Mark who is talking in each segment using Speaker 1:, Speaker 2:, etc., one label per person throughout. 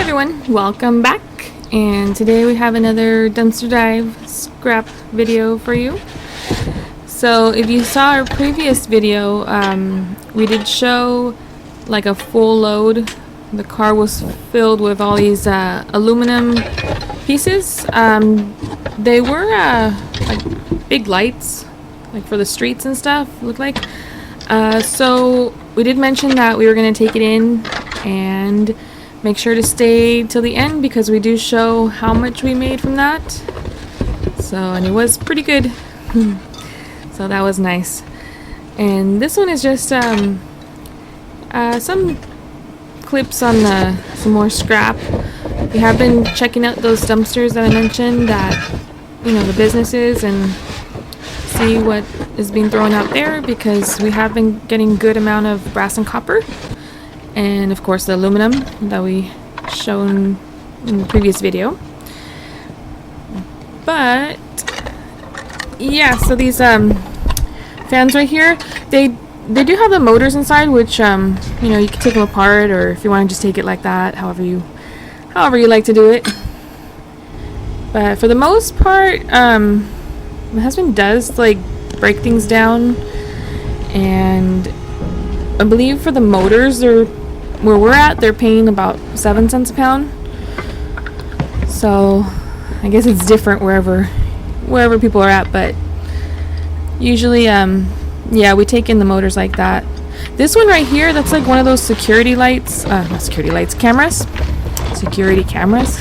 Speaker 1: everyone, welcome back, and today we have another dumpster dive scrap video for you. So if you saw our previous video, we did show like a full load. The car was filled with all these aluminum pieces. They were like big lights, like for the streets and stuff, looked like. So we did mention that we were going to take it in and make sure to stay till the end because we do show how much we made from that. So, and it was pretty good. So that was nice. And this one is just some clips on some more scrap. We have been checking out those dumpsters that I mentioned, that, you know, the businesses, and see what is being thrown out there, because we have been getting good amount of brass and copper, and of course the aluminum that we shown in the previous video. But yeah, so these fans right here, they do have the motors inside, which you know, you can take them apart, or if you want to just take it like that, however you like to do it. But for the most part, my husband does like break things down, and I believe for the motors, where we're at, they're paying about 7 cents a pound. So I guess it's different wherever people are at, but usually yeah, we take in the motors like that. This one right here, that's like one of those security lights, not security lights, cameras, security cameras.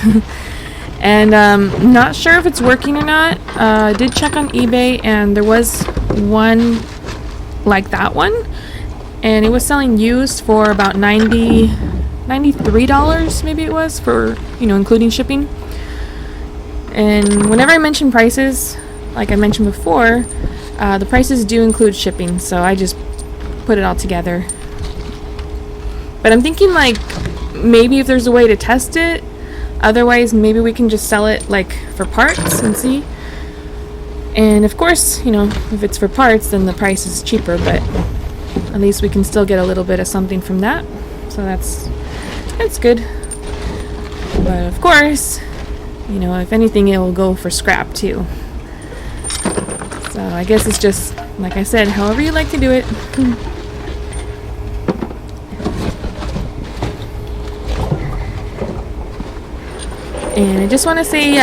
Speaker 1: And not sure if it's working or not. I did check on eBay, and there was one like that one, and it was selling used for about $93 maybe it was, for, you know, including shipping. And whenever I mention prices, like I mentioned before, the prices do include shipping, so I just put it all together. But I'm thinking, like, maybe if there's a way to test it. Otherwise, maybe we can just sell it like for parts and see. And of course, you know, if it's for parts, then the price is cheaper, but at least we can still get a little bit of something from that. So that's good. But of course, you know, if anything, it will go for scrap too. So I guess it's just, like I said, however you like to do it. And I just want to say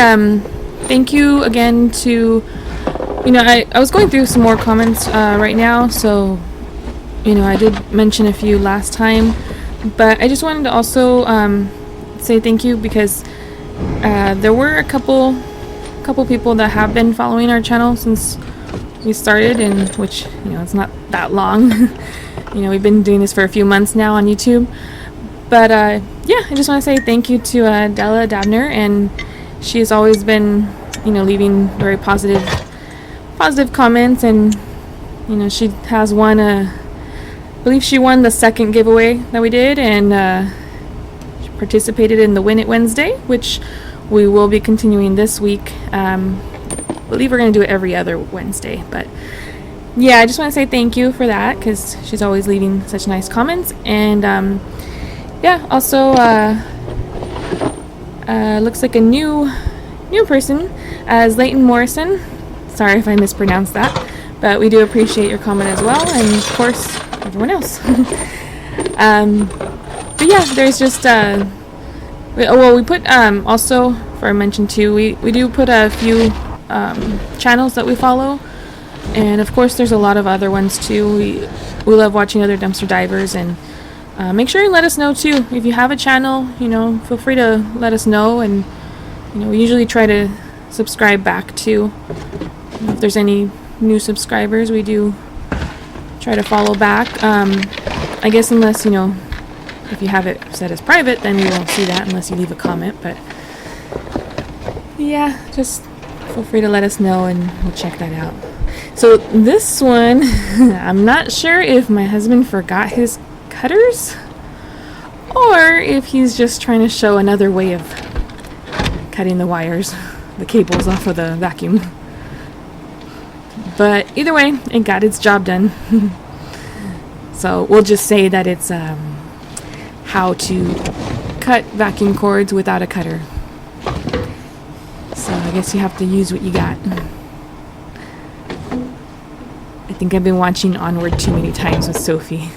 Speaker 1: thank you again to, you know, I was going through some more comments right now, so, you know, I did mention a few last time, but I just wanted to also say thank you, because there were a couple people that have been following our channel since we started, and which, you know, it's not that long. You know, we've been doing this for a few months now on YouTube. But yeah, I just want to say thank you to Della Dabner, and she has always been, you know, leaving very positive comments, and, you know, she has won I believe she won the second giveaway that we did, and she participated in the Win It Wednesday, which we will be continuing this week. I believe we're going to do it every other Wednesday, but yeah, I just want to say thank you for that, because she's always leaving such nice comments. And yeah, also looks like a new person as Leighton Morrison. Sorry if I mispronounced that, but we do appreciate your comment as well, and of course everyone else. But yeah, there's just well, we put also, for I mentioned too, we do put a few channels that we follow, and of course there's a lot of other ones too. We love watching other dumpster divers, and make sure you let us know too if you have a channel. You know, feel free to let us know, and, you know, we usually try to subscribe back too. If there's any new subscribers, we do try to follow back. I guess unless, you know, if you have it set as private, then we won't see that unless you leave a comment. But yeah, just feel free to let us know, and we'll check that out. So this one, I'm not sure if my husband forgot his cutters, or if he's just trying to show another way of cutting the wires, the cables off of the vacuum. But either way, it got its job done. So we'll just say that it's how to cut vacuum cords without a cutter. So I guess you have to use what you got. I think I've been watching Onward too many times with Sophie.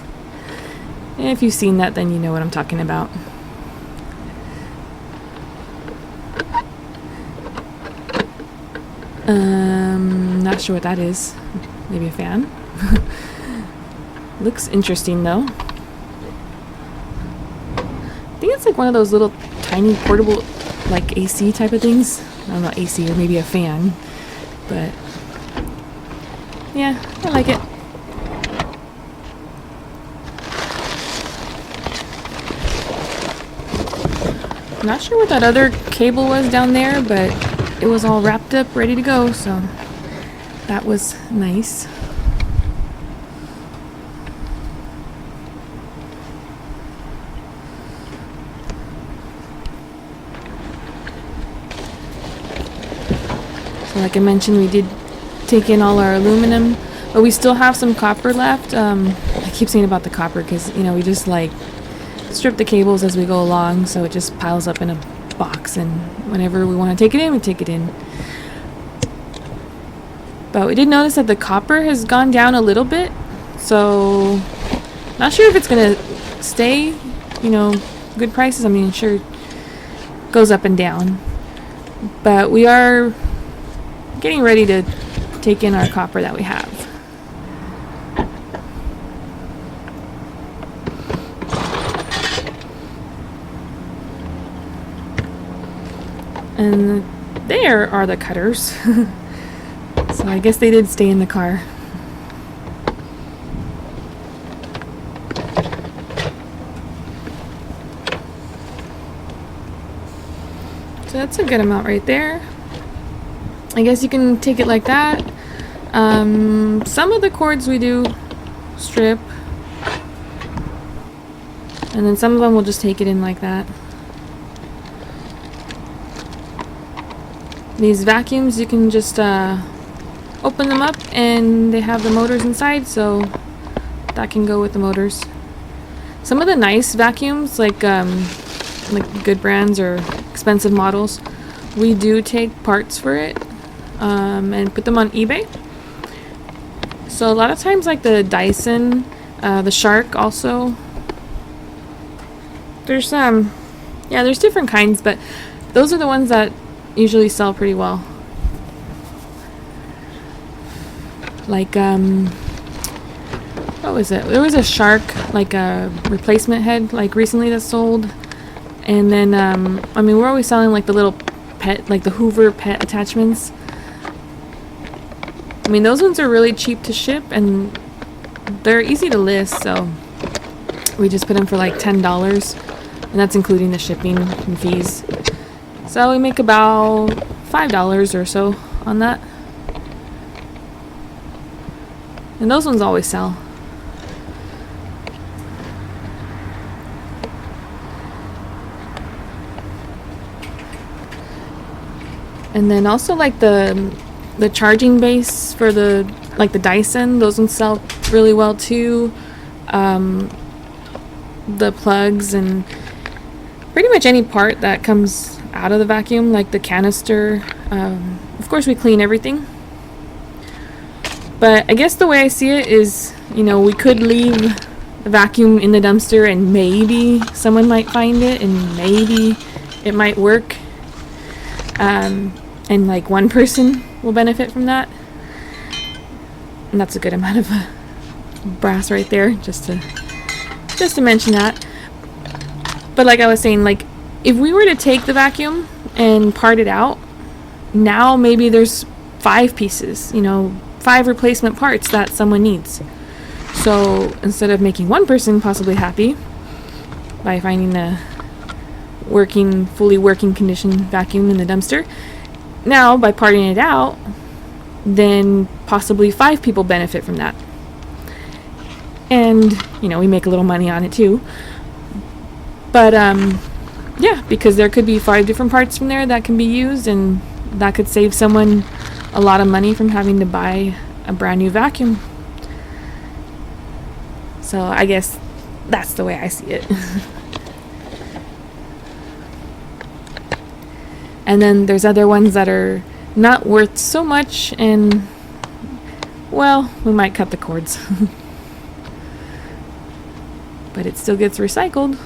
Speaker 1: And if you've seen that, then you know what I'm talking about. Not sure what that is. Maybe a fan? Looks interesting though. I think it's like one of those little tiny portable like AC type of things. I don't know, AC or maybe a fan. But yeah, I like it. Not sure what that other cable was down there, but it was all wrapped up, ready to go, so that was nice. So like I mentioned, we did take in all our aluminum, but we still have some copper left. I keep saying about the copper because, you know, we just like strip the cables as we go along, so it just piles up in a box, and whenever we want to take it in, we take it in. But we did notice that the copper has gone down a little bit, so not sure if it's gonna stay, you know, good prices. I mean, sure, it goes up and down, but we are getting ready to take in our copper that we have. And there are the cutters. So I guess they did stay in the car. So that's a good amount right there. I guess you can take it like that. Some of the cords we do strip. And then some of them we'll just take it in like that. These vacuums, you can just open them up and they have the motors inside, so that can go with the motors. Some of the nice vacuums, like good brands or expensive models, we do take parts for it and put them on eBay. So a lot of times, like the Dyson, the Shark also, there's there's different kinds, but those are the ones that usually sell pretty well. Like what was it? There was a Shark, like a replacement head, like recently that sold. And then I mean, we're always selling like the little pet, like the Hoover pet attachments. I mean, those ones are really cheap to ship and they're easy to list, so we just put them for like $10, and that's including the shipping and fees. So we make about $5 or so on that. And those ones always sell. And then also like the charging base for the Dyson, those ones sell really well too. The plugs and pretty much any part that comes out of the vacuum, like the canister. Of course we clean everything. But I guess the way I see it is, you know, we could leave the vacuum in the dumpster and maybe someone might find it and maybe it might work. And like one person will benefit from that. And that's a good amount of brass right there, just to mention that. But like I was saying, like if we were to take the vacuum and part it out, now maybe there's 5 pieces, you know, 5 replacement parts that someone needs. So instead of making one person possibly happy by finding a fully working condition vacuum in the dumpster, now by parting it out, then possibly 5 people benefit from that. And, you know, we make a little money on it too. But yeah, because there could be 5 different parts from there that can be used, and that could save someone a lot of money from having to buy a brand new vacuum. So I guess that's the way I see it. And then there's other ones that are not worth so much, and well, we might cut the cords. But it still gets recycled.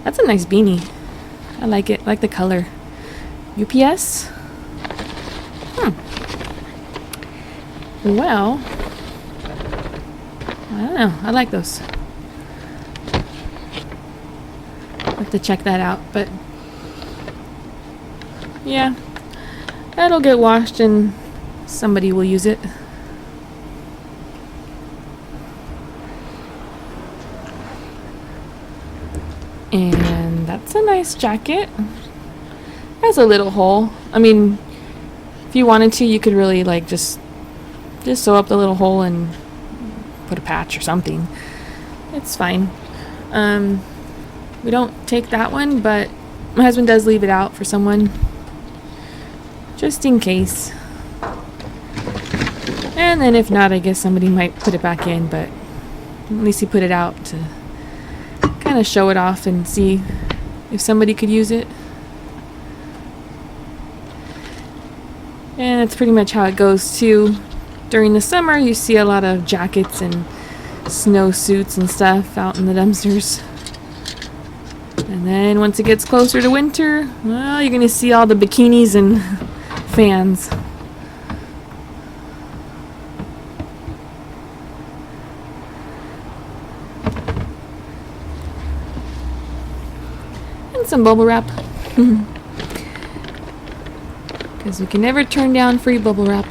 Speaker 1: That's a nice beanie. I like it. I like the color. UPS? Well, I don't know. I like those. I'll have to check that out, but yeah, that'll get washed and somebody will use it. And that's a nice jacket. It has a little hole. I mean, if you wanted to, you could really like just sew up the little hole and put a patch or something. It's fine. We don't take that one, but my husband does leave it out for someone, just in case. And then if not, I guess somebody might put it back in, but at least he put it out to kind of show it off and see if somebody could use it. And that's pretty much how it goes too. During the summer, you see a lot of jackets and snowsuits and stuff out in the dumpsters. And then once it gets closer to winter, well, you're gonna see all the bikinis and fans. And some bubble wrap. Because you can never turn down free bubble wrap.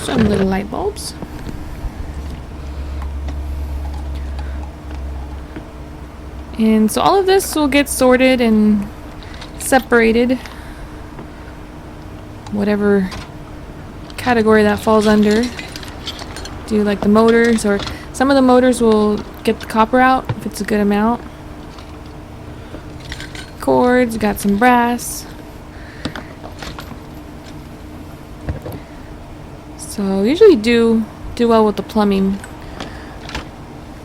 Speaker 1: Some little light bulbs. And so all of this will get sorted and separated, whatever category that falls under. Do like the motors, or some of the motors will get the copper out if it's a good amount. Cords, got some brass. So usually do well with the plumbing.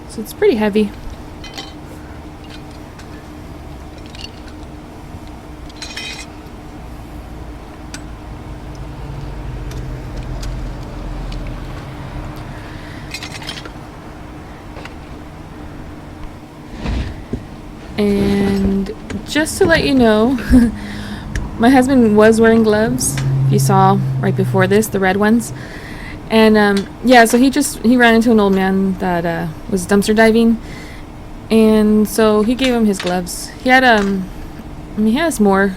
Speaker 1: So it's pretty heavy. And just to let you know, my husband was wearing gloves. If you saw right before this, the red ones. And yeah, so he ran into an old man that was dumpster diving, and so he gave him his gloves. He had I mean, he has more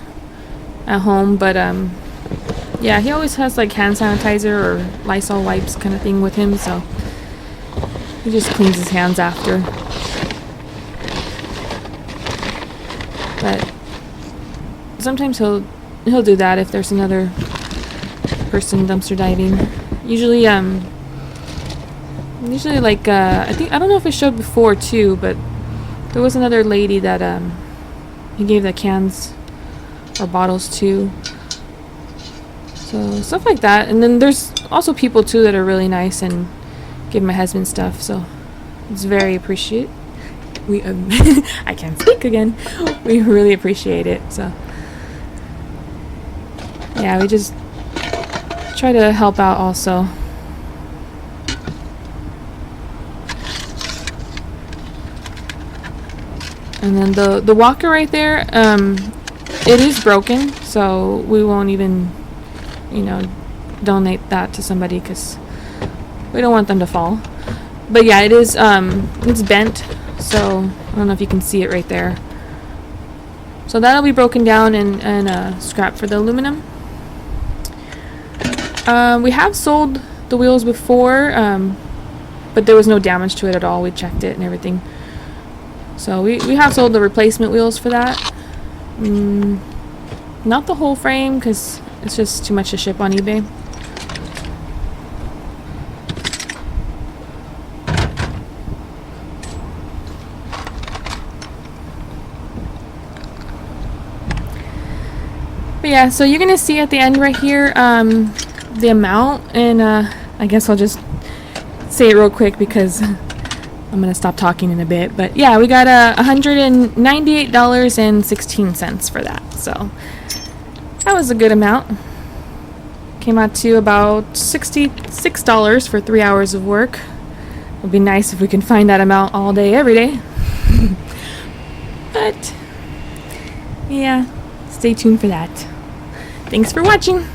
Speaker 1: at home, but yeah, he always has like hand sanitizer or Lysol wipes kind of thing with him, so he just cleans his hands after. But sometimes he'll do that if there's another person dumpster diving. Usually like I don't know if it showed before too, but there was another lady that he gave the cans or bottles to. So stuff like that. And then there's also people too that are really nice and give my husband stuff, so it's very appreciated. We I can't speak again. We really appreciate it. So yeah, we just try to help out also. And then the walker right there, it is broken, so we won't even, donate that to somebody because we don't want them to fall. But yeah, it is it's bent, so I don't know if you can see it right there. So that'll be broken down and scrapped for the aluminum. We have sold the wheels before, but there was no damage to it at all. We checked it and everything. So we have sold the replacement wheels for that. Not the whole frame because it's just too much to ship on eBay. But yeah, so you're gonna see at the end right here the amount, and I guess I'll just say it real quick because I'm going to stop talking in a bit. But yeah, we got $198.16 for that. So that was a good amount. Came out to about $66 for 3 hours of work. It would be nice if we can find that amount all day, every day. But yeah, stay tuned for that. Thanks for watching.